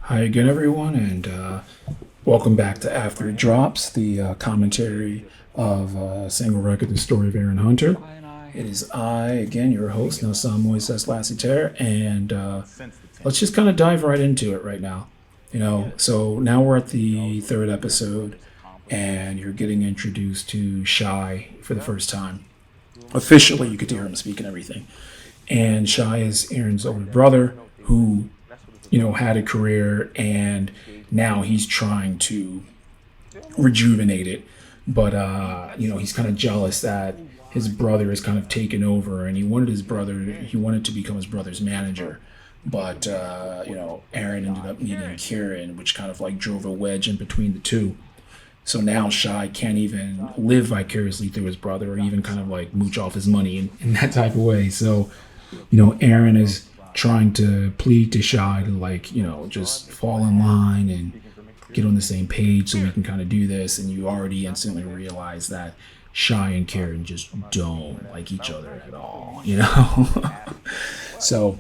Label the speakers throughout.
Speaker 1: Hi again, everyone, and welcome back to After It Drops, the commentary of single record, The Story of Aaron Hunter. It is I, again, your host, Nelson Moses Lassiter, and let's just kind of dive right into it right now. So now we're at the third episode, and you're getting introduced to Shy for the first time. Officially, you get to hear him speak and everything. And Shy is Aaron's older brother who had a career, and now he's trying to rejuvenate it. But, he's kind of jealous that his brother is kind of taken over, and he wanted to become his brother's manager. But, Aaron ended up meeting Kieran, which kind of like drove a wedge in between the two. So now Shy can't even live vicariously through his brother or even kind of like mooch off his money in that type of way. So, Aaron is trying to plead to Shy to just fall in line and get on the same page so we can kind of do this. And you already instantly realize that Shy and Karen just don't like each other at all. So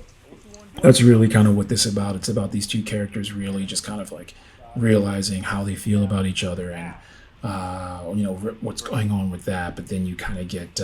Speaker 1: that's really kind of what this is about. It's about these two characters really just kind of like realizing how they feel about each other and what's going on with that. But then you kind of get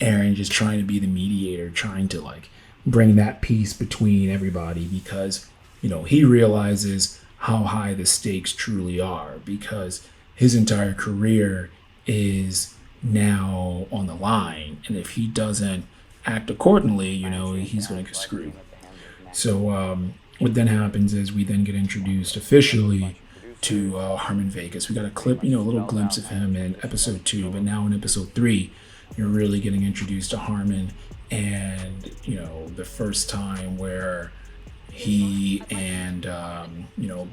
Speaker 1: Aaron just trying to be the mediator, trying to like bring that peace between everybody because he realizes how high the stakes truly are because his entire career is now on the line, and if he doesn't act accordingly, he's going to get screwed. So what then happens is we then get introduced officially to Harmon Vegas. We got a clip, a little glimpse of him in episode 2, but now in episode 3, you're really getting introduced to Harmon and, the first time where he and,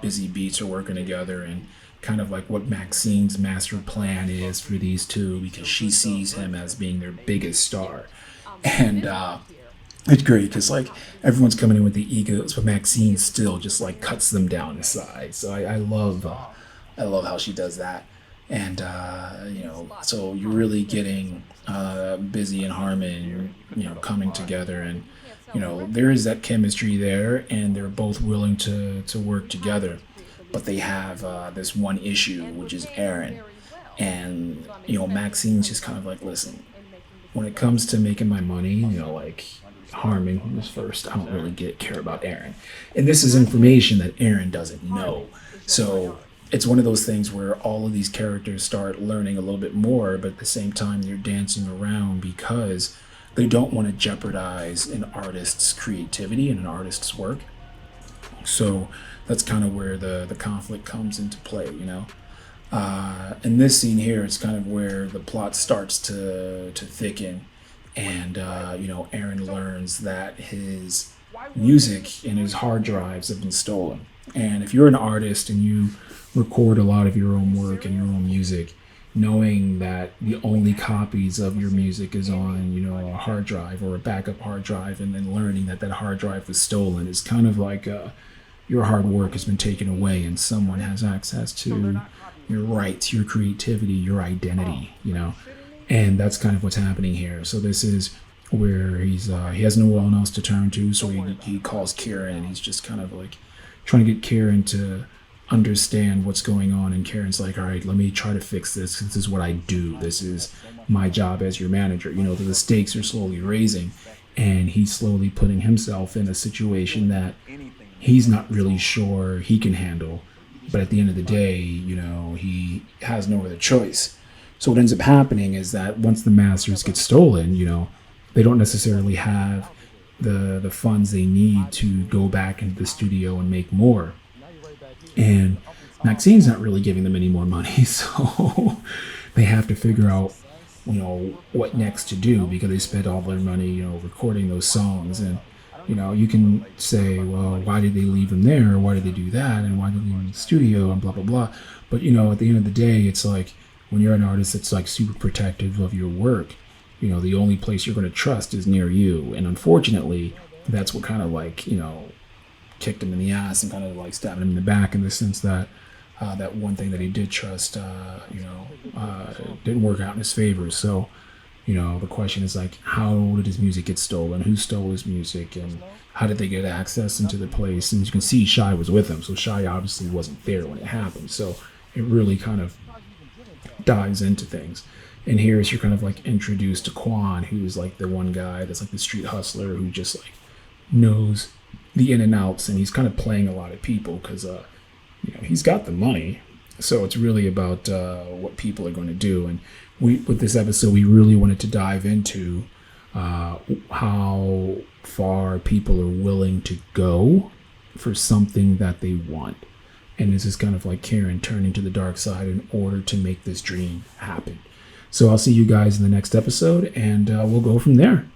Speaker 1: Busy Beats are working together and kind of like what Maxine's master plan is for these two because she sees him as being their biggest star. And it's great because like everyone's coming in with the egos, but Maxine still just like cuts them down to size. So I love how she does that. And so you're really getting Busy and Harmon, coming together, and there is that chemistry there, and they're both willing to work together. But they have this one issue, which is Aaron, and Maxine's just kind of like, listen, when it comes to making my money, Harmon was first. I don't really care about Aaron. And this is information that Aaron doesn't know. So it's one of those things where all of these characters start learning a little bit more, but at the same time they're dancing around because they don't want to jeopardize an artist's creativity and an artist's work. So that's kind of where the conflict comes into play, In this scene here, it's kind of where the plot starts to thicken. And, Aaron learns that his music and his hard drives have been stolen. And if you're an artist and you record a lot of your own work and your own music, knowing that the only copies of your music is on, a hard drive or a backup hard drive, and then learning that hard drive was stolen is kind of like your hard work has been taken away and someone has access to your rights, your creativity, your identity, And that's kind of what's happening here. So this is where he has no one else to turn to, so he calls Kieran, and he's just kind of like trying to get Kieran to understand what's going on. And Kieran's like, all right, let me try to fix this. This is what I do. This is my job as your manager. The stakes are slowly raising, and he's slowly putting himself in a situation that he's not really sure he can handle. But at the end of the day, he has no other choice. So what ends up happening is that once the masters get stolen, they don't necessarily have the funds they need to go back into the studio and make more. And Maxine's not really giving them any more money, so they have to figure out, what next to do because they spent all their money, recording those songs. And, you can say, well, why did they leave them there? Why did they do that? And why did they leave them in the studio and blah, blah, blah. But, at the end of the day, it's like when you're an artist that's like super protective of your work, the only place you're going to trust is near you. And unfortunately, that's what kind of like, kicked him in the ass and kind of like stabbed him in the back in the sense that that one thing that he did trust, didn't work out in his favor. So, the question is like, how did his music get stolen? Who stole his music? And how did they get access into the place? And you can see Shy was with him, so Shy obviously wasn't there when it happened. So it really kind of dives into things. And here's you're kind of like introduced to Quan, who's like the one guy that's like the street hustler who just like knows the in and outs, and he's kind of playing a lot of people because he's got the money. So it's really about what people are going to do. And with this episode, we really wanted to dive into how far people are willing to go for something that they want. And this is kind of like Karen turning to the dark side in order to make this dream happen. So I'll see you guys in the next episode, and we'll go from there.